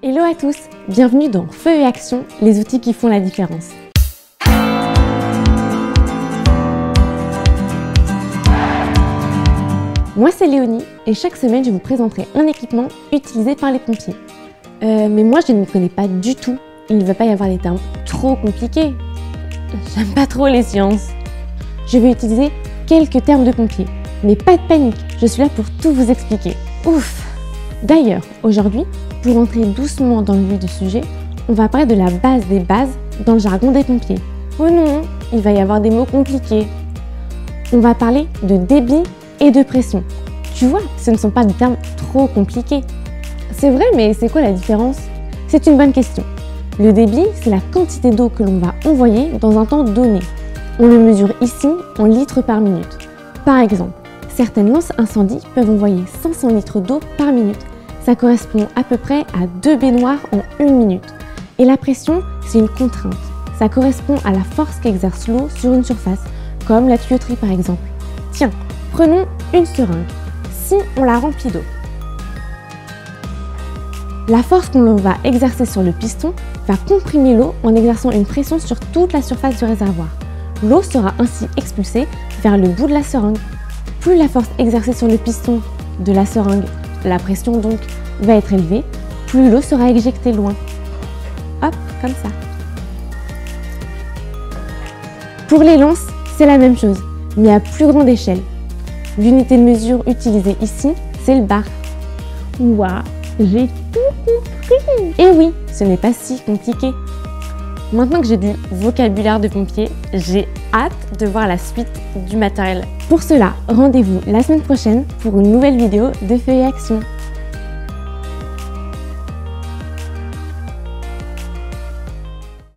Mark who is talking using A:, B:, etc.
A: Hello à tous, bienvenue dans Feu et Action, les outils qui font la différence. Moi c'est Léonie et chaque semaine je vous présenterai un équipement utilisé par les pompiers. Mais moi je ne m'y connais pas du tout, il ne va pas y avoir des termes trop compliqués. J'aime pas trop les sciences. Je vais utiliser quelques termes de pompiers, mais pas de panique, je suis là pour tout vous expliquer. Ouf! D'ailleurs, aujourd'hui, pour entrer doucement dans le vif du sujet, on va parler de la base des bases dans le jargon des pompiers. Oh non, il va y avoir des mots compliqués. On va parler de débit et de pression. Tu vois, ce ne sont pas des termes trop compliqués. C'est vrai, mais c'est quoi la différence? C'est une bonne question. Le débit, c'est la quantité d'eau que l'on va envoyer dans un temps donné. On le mesure ici en litres par minute. Par exemple, certaines lances incendies peuvent envoyer 500 litres d'eau par minute. Ça correspond à peu près à 2 baignoires en 1 minute. Et la pression, c'est une contrainte. Ça correspond à la force qu'exerce l'eau sur une surface, comme la tuyauterie par exemple. Tiens, prenons une seringue. Si on la remplit d'eau, la force qu'on va exercer sur le piston va comprimer l'eau en exerçant une pression sur toute la surface du réservoir. L'eau sera ainsi expulsée vers le bout de la seringue. Plus la force exercée sur le piston de la seringue, la pression donc, va être élevée, plus l'eau sera éjectée loin. Hop, comme ça. Pour les lances, c'est la même chose, mais à plus grande échelle. L'unité de mesure utilisée ici, c'est le bar. Waouh, j'ai tout compris! Et oui, ce n'est pas si compliqué. Maintenant que j'ai du vocabulaire de pompier, j'ai hâte de voir la suite du matériel. Pour cela, rendez-vous la semaine prochaine pour une nouvelle vidéo de Feu et Action.